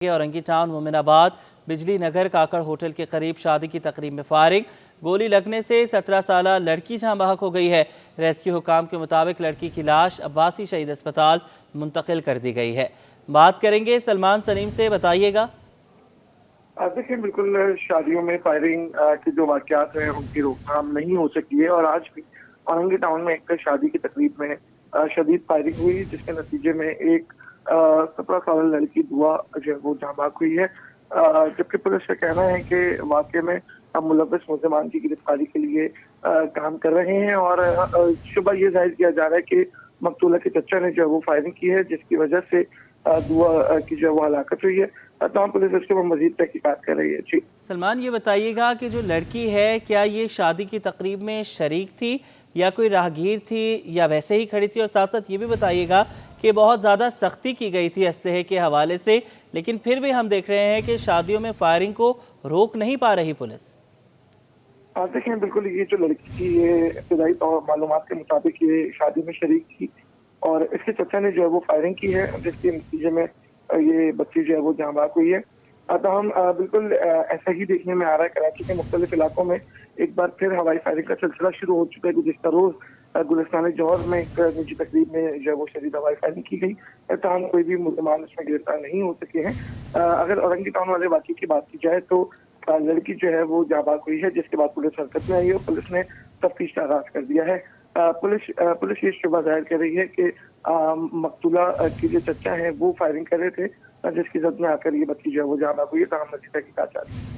Orangi town मोमिन आबाद बिजली नगर काकड़ होटल के करीब शादी की तकरीब में फायरिंग, गोली लगने से 17 साला लड़की जहां बहक हो गई है। रेस्क्यू हुकाम के मुताबिक लड़की की लाश अब्बासी शहीद अस्पताल मुंतकिल कर दी गई है। बात करेंगे सलमान सलीम से, बताइएगा। देखिए, बिल्कुल शादियों में फायरिंग के जो वाकयात हैं उनकी रोकथाम नहीं हो सकी है और आज भी औरंगी टाउन में एक शादी की तकरीब में शदीद फायरिंग हुई, जिसके नतीजे में एक 17 साल लड़की दुआ जो है वो जहाँ भाग हुई है। जबकि पुलिस का कहना है कि वाकये में हम मुलव्वस मुल्ज़िमान की गिरफ्तारी के लिए काम कर रहे हैं और शुबह ये जाहिर किया जा रहा है कि मकतूला के चचा ने जो है वो फायरिंग की है, जिसकी वजह से दुआ की जो है वो हलाकत हुई है। तमाम पुलिस इसके ऊपर मजीद तहकीकात कर रही है। जी सलमान, ये बताइएगा कि जो लड़की है क्या ये शादी की तकरीब में शरीक थी या कोई राहगीर थी या वैसे ही खड़ी थी? और साथ साथ ये भी बताइएगा कि बहुत ज़्यादा सख्ती की गई थी असलहे के हवाले से, लेकिन फिर भी हम देख रहे हैं कि शादियों में फायरिंग को रोक नहीं पा रही पुलिस। देखें, बिल्कुल ये जो लड़की थी ये इब्तदाई मालूमात के मुताबिक ये शादी में शरीक थी और इसके चचा ने जो है वो फायरिंग की है, जिसके नतीजे में ये बच्ची जो है वो जहाँ भाग हुई है। हम बिल्कुल ऐसा ही देखने में आ रहा है। कराची के मुख्तलिफ इलाकों में एक बार फिर हवाई फायरिंग का सिलसिला शुरू हो चुका है। गुज़िश्ता रोज गुलिस्तान जौहर में एक निजी तकरीब में जो है वो शदीद हवाई फायरिंग की गई। तमाम कोई भी मुल्ज़िमान इसमें गिरफ्तार नहीं हो सके हैं। अगर औरंगी टाउन वाले वाक़े की बात की जाए तो लड़की जो है वो जहाँ भाग हुई है, जिसके बाद पुलिस हरकत में आई है और पुलिस ने तफ्तीश का आगाज कर दिया है। पुलिस ये शुबा जाहिर कर रही है कि मकतूला के जो चचा हैं वो फायरिंग कर रहे थे, जिसकी जद में आकर ये बच्ची जो है वो जहाँ भाग हुई है। तमाम मजीद तहकीकात जारी है।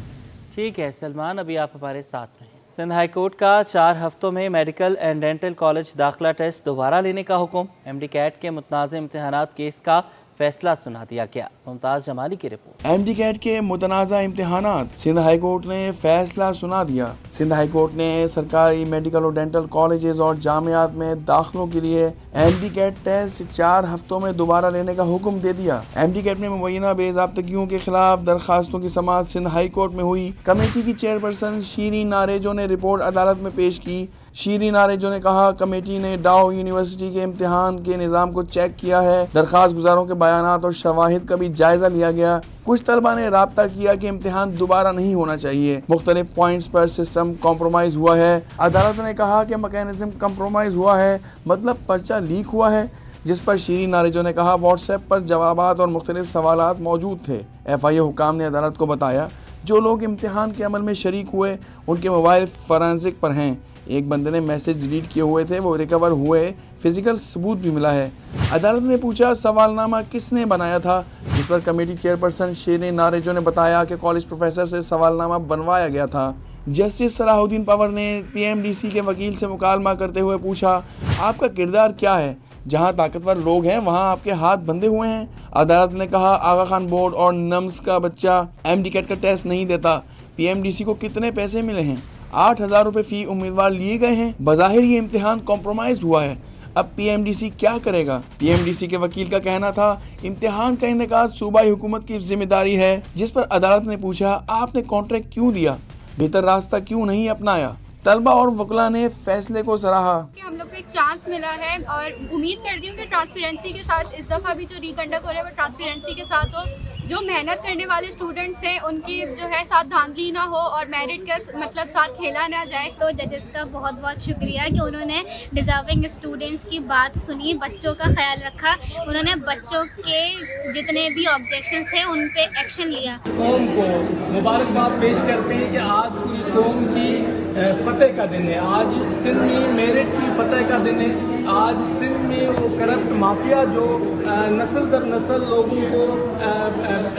ठीक है सलमान, अभी आप हमारे साथ रहें। सिंध हाई कोर्ट का 4 हफ्तों में मेडिकल एंड डेंटल कॉलेज दाखिला टेस्ट दोबारा लेने का हुक्म। MD कैट के मुतनाज़ इम्तिहानात केस का फैसला सुना दिया गया। मुमताज जमाली की रिपोर्ट। MD कैट के मुतनाज़ा इम्तिहानात सिंध हाई कोर्ट ने फैसला सुना दिया। सिंध हाई कोर्ट ने सरकारी मेडिकल और डेंटल कॉलेजेस और जामियात में दाखिलों के लिए MD कैट टेस्ट 4 हफ्तों में दोबारा लेने का हुक्म दे दिया। MD कैट में मुबैना बेज़ाब्तगियों के खिलाफ दरखास्तों की समाअत सिंध हाई कोर्ट में हुई। कमेटी की चेयरपर्सन शीरीन नारेजो ने रिपोर्ट अदालत में पेश की। शीरीन नारेजो ने कहा, कमेटी ने डाउ यूनिवर्सिटी के इम्तिहान के निज़ाम को चेक किया है। दरखास्त गुजारों के बयानात और शवाहिद का भी जायजा लिया गया। कुछ तलबा ने राब्ता किया कि इम्तिहान दोबारा नहीं होना चाहिए। मुख्तलिफ पॉइंट्स पर सिस्टम कॉम्प्रोमाइज हुआ है। अदालत ने कहा कि मैकेनिज्म कॉम्प्रोमाइज हुआ है, मतलब पर्चा लीक हुआ है, जिस पर शीरीन नारेजो ने कहा व्हाट्सएप पर जवाबात और मुख्तलिफ सवालात मौजूद थे। FIA हुकाम ने अदालत को बताया जो लोग इम्तिहान के अमल में शरीक हुए उनके मोबाइल फॉरेंसिक पर हैं। एक बंदे ने मैसेज डिलीट किए हुए थे, वो रिकवर हुए, फिजिकल सबूत भी मिला है। अदालत ने पूछा सवालनामा किसने बनाया था, जिस पर कमेटी चेयरपर्सन शीरीन नारेजो ने बताया कि कॉलेज प्रोफेसर से सवालनामा बनवाया गया था। जस्टिस सलाहुद्दीन पवर ने PMDC के वकील से मुकालमा करते हुए पूछा, आपका किरदार क्या है? जहां ताकतवर लोग हैं वहां आपके हाथ बंधे हुए हैं। अदालत ने कहा आगा खान बोर्ड और नम्स का बच्चा MD कैट का टेस्ट नहीं देता। PMDC को कितने पैसे मिले हैं? 8,000 रुपये फी उम्मीदवार लिए गए हैं। बज़ाहिर ये इम्तिहान कॉम्प्रोमाइज हुआ है। अब PMDC क्या करेगा? PMDC के वकील का कहना था इम्तिहान का इनेकाद सूबाई हुकूमत की जिम्मेदारी है, जिस पर अदालत ने पूछा आपने कॉन्ट्रैक्ट क्यों दिया, बेहतर रास्ता क्यों नहीं अपनाया? तलबा और वकला ने फैसले को सराहा। हम लोग को एक चांस मिला है और उम्मीद करती हूँ कि ट्रांसपेरेंसी के साथ इस दफ़ा भी जो रिकंडक्ट हो रहा है वो ट्रांसपेरेंसी के साथ हो। जो मेहनत करने वाले स्टूडेंट्स हैं उनकी जो है साथ धांधली ना हो और मेरिट का मतलब साथ खेला ना जाए। तो जजेस का बहुत बहुत शुक्रिया कि उन्होंने डिज़र्विंग स्टूडेंट्स की बात सुनी, बच्चों का ख्याल रखा। उन्होंने बच्चों के जितने भी ऑब्जेक्शंस थे उन पे एक्शन लिया। कौम को मुबारकबाद पेश करते हैं कि आज पूरी कौम की फतेह का दिन है। आज सिंध में मेरिट की फतेह का दिन है। आज सिंध में वो करप्ट माफिया जो नस्ल दर नस्ल लोगों को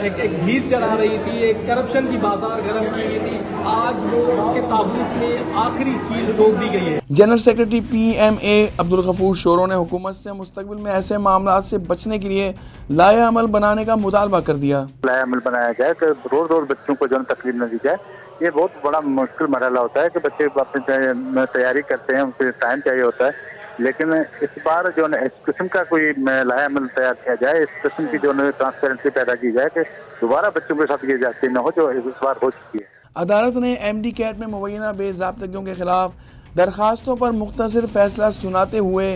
एक भीड़ चढ़ा रही थी, एक करप्शन की बाजार गर्म की गई थी, आज वो उसके ताबूत में आखिरी कील रोक दी गई है। General secretary PMA Abdul Ghafoor Shoro ने हुकूमत से मुस्तकबिल में ऐसे मामला से बचने के लिए लाया अमल बनाने का मुतालबा कर दिया। लाया अमल बनाया जाए कि रोज रोज बच्चों को जो तकलीफ न दी जाए। ये बहुत बड़ा मुश्किल मरहला होता है कि बच्चे अपनी तैयारी करते हैं, उनको टाइम चाहिए होता है, लेकिन इस बार जो है इस किस्म का कोई लाया अमल तैयार किया जाए, इस किस्म की जो है ट्रांसपेरेंसी पैदा की जाए कि दोबारा बच्चों के साथ ये जाती न हो जो इस बार हो चुकी है। अदालत ने MD कैट में मुबैना बेज़ाब्तगियों के खिलाफ दरखास्तों पर मुख्तसर फैसला सुनाते हुए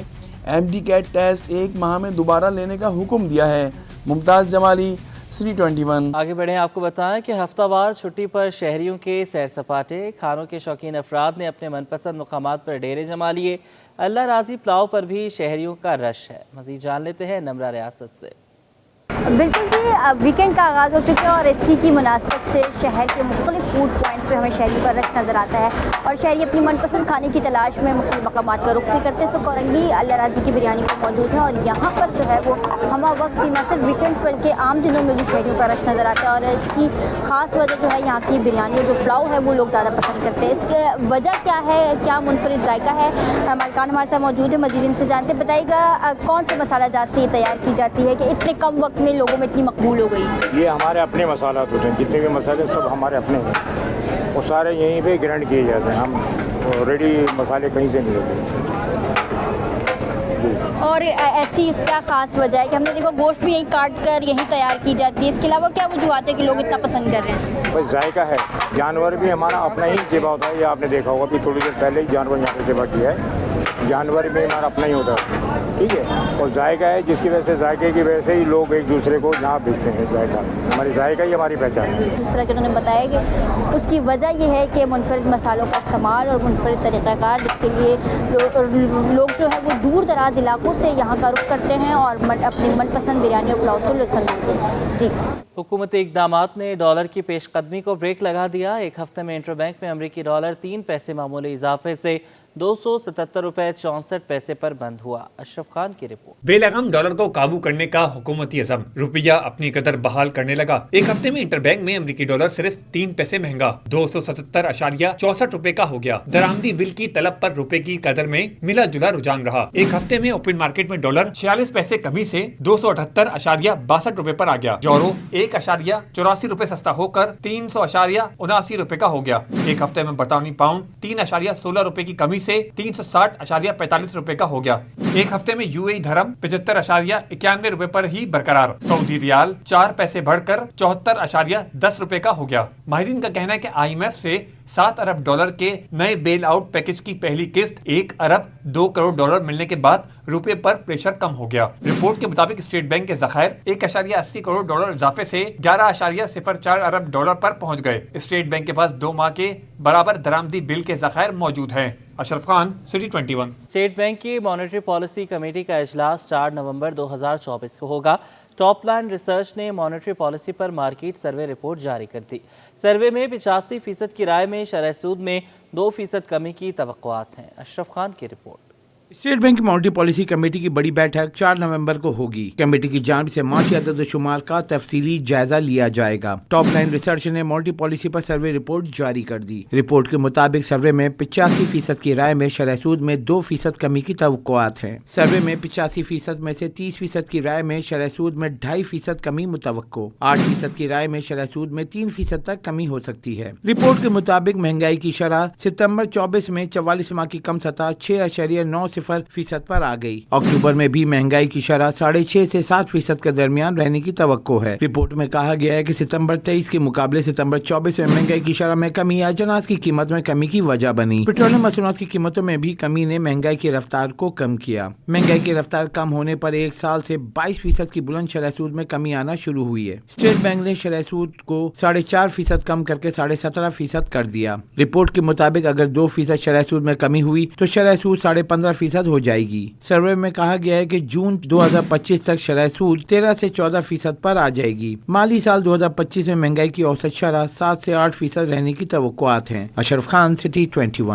MD कैट टेस्ट 1 माह में दोबारा लेने का हुक्म दिया है। मुमताज़ जमाली, City 21। आगे बढ़े, आपको बताएं कि हफ्तावार छुट्टी पर शहरियों के सैर सपाटे, खानों के शौकीन अफराद ने अपने मनपसंद मुकामात पर डेरे जमा लिए। अल्लाह राजी प्लाव पर भी शहरियों का रश है। मज़ीद जान लेते हैं नमरा रियासत से। बिल्कुल जी, वीकेंड का आगाज़ हो चुका है और इसी की मुनासबत से शहर के मुख्तलिफ फूड पॉइंट्स पे हमें शहरियों का रश नज़र आता है और शहरी अपनी मनपसंद खाने की तलाश में मुख्तलिफ मकामात का रुख भी करते हैं। इस वक्त औरंगी अल्लाह राजी की बिरयानी पर मौजूद है और यहाँ पर जो है वो हमा वक्त ही न सिर्फ वीकेंड्स बल्कि आम दिनों में भी शहरियों का रश नज़र आता है और इसकी ख़ास वजह जो है यहाँ की बिरयानी जो पुलाव है वो लोग ज़्यादा पसंद करते हैं। इसकी वजह क्या है, क्या मुनफरिद जायका है? मालिकान हमारे साथ मौजूद है, मज़ीद इनसे जानते। बताइएगा कौन से मसाला जात से ये तैयार की जाती है कि इतने कम वक्त में लोगों में इतनी मकबूल हो गई? ये हमारे अपने मसाला होते हैं, जितने भी मसाले सब हमारे अपने हैं, वो सारे यहीं पे ग्राइंड किए जाते हैं। हम रेडी मसाले कहीं से नहीं लेते। और ऐसी क्या ख़ास वजह है कि हमने देखो गोश्त भी यहीं काट कर यहीं तैयार की जाती है, इसके अलावा क्या वजूहत है कि लोग इतना पसंद कर रहे हैं? बस जायका है, जानवर भी हमारा अपना ही ज़िबा होता है। ये आपने देखा होगा कि थोड़ी देर पहले ही जानवर यहाँ पे ज़िबा किया है। जानवर भी हमारा अपना ही होता है, ठीक है। और जायका है जिसकी वजह से, जायके की वजह से ही लोग एक दूसरे को यहाँ भेजते हैं। जायका हमारी जायका ही हमारी पहचान है। जिस तरह के उन्होंने बताया कि उसकी वजह यह है कि मुनफरिद मसालों का इस्तेमाल और मुनफरिद तरीक़ाकार, जिसके लिए लोग जो है वो दूर दराज इलाकों से यहाँ का रुख करते हैं और अपनी मनपसंद बिरयानी और पुलाव से लुत्फ़ हैं। जी, हुकूमती इक़दामात ने डॉलर की पेशकदमी को ब्रेक लगा दिया। एक हफ्ते में इंटरबैंक में अमरीकी डॉलर 3 पैसे मामूली इजाफे से 277 रुपए 64 पैसे पर बंद हुआ। अशरफ खान की रिपोर्ट। बेलगाम डॉलर को काबू करने का हुकूमती अज़म, रुपया अपनी कदर बहाल करने लगा। एक हफ्ते में इंटरबैंक में अमरीकी डॉलर सिर्फ 3 पैसे महंगा 277.64 रुपए का हो गया। दरामदी बिल की तलब पर रुपए की कदर में मिला जुला रुझान रहा। एक हफ्ते में ओपन मार्केट में डॉलर 46 पैसे कमी से 278.62 रुपए पर आ गया। यूरो 1.84 रुपए सस्ता होकर 300.79 रुपए का हो गया। एक हफ्ते में बरतानी पाउंड 3.16 रुपए की कमी से 360.45 रुपए का हो गया। एक हफ्ते में यूएई धर्म 75.91 रुपए पर ही बरकरार। सऊदी रियाल 4 पैसे बढ़कर 74.10 रुपए का हो गया। माहिरीन का कहना है कि IMF से 7 अरब डॉलर के नए बेल आउट पैकेज की पहली किस्त 1 अरब 2 करोड़ डॉलर मिलने के बाद रुपए पर प्रेशर कम हो गया। रिपोर्ट के मुताबिक स्टेट बैंक के ज़खायर 1.80 करोड़ डॉलर इजाफे से 11.04 अरब डॉलर पर पहुंच गए। स्टेट बैंक के पास 2 माह के बराबर दरामदी बिल के ज़खायर मौजूद हैं। Ashraf Khan, city 21। State bank की मॉनेटरी पॉलिसी कमेटी का इजलास 4 नवंबर 2024 को होगा। टॉप लाइन रिसर्च ने मॉनेटरी पॉलिसी पर मार्केट सर्वे रिपोर्ट जारी कर दी। सर्वे में 85% की राय में शरह सूद में 2% कमी की तवक्कुआत हैं। अशरफ खान की रिपोर्ट। स्टेट बैंक की मॉनेटरी पॉलिसी कमेटी की बड़ी बैठक 4 नवंबर को होगी। कमेटी की जानिब से माशी अदद शुमार का तफसीली जायजा लिया जाएगा। टॉप लाइन रिसर्च ने मॉनेटरी पॉलिसी पर सर्वे रिपोर्ट जारी कर दी। रिपोर्ट के मुताबिक सर्वे में 85% की राय में शरह सूद में 2% कमी की तवक्कुआत है। सर्वे में 85% में से 30% की राय में शरह सूद में 2.5% कमी मुतवक्को, 8% की राय में शरह सूद में 3% तक कमी हो सकती है। रिपोर्ट के मुताबिक महंगाई की शरह सितंबर 24 में 44 माह की कम सतह 6.9% पर आ गई। अक्टूबर में भी महंगाई की शरह 6.5 से 7% के दरमियान रहने की तवक्को है। रिपोर्ट में कहा गया है कि सितंबर 23 के मुकाबले सितंबर 24 में महंगाई की शरह में कमी अजनास की कीमत में कमी की वजह बनी। पेट्रोलियम मसनूआत की कीमतों में भी कमी ने महंगाई की रफ्तार को कम किया। महंगाई की रफ्तार कम होने पर एक साल से 22% की बुलंद शरह सूद में कमी आना शुरू हुई है। स्टेट बैंक ने शरह सूद को 4.5% कम करके 17.5% कर दिया। रिपोर्ट के मुताबिक अगर 2% शरह सूद में कमी हुई तो शरह सूद 15.5% हो जाएगी। सर्वे में कहा गया है कि जून 2025 तक शरह सूद 13 से 14% पर आ जाएगी। माली साल 2025 में महंगाई की औसत शरह 7 से 8% रहने की तवक्कुआत है। अशरफ खान, सिटी 21।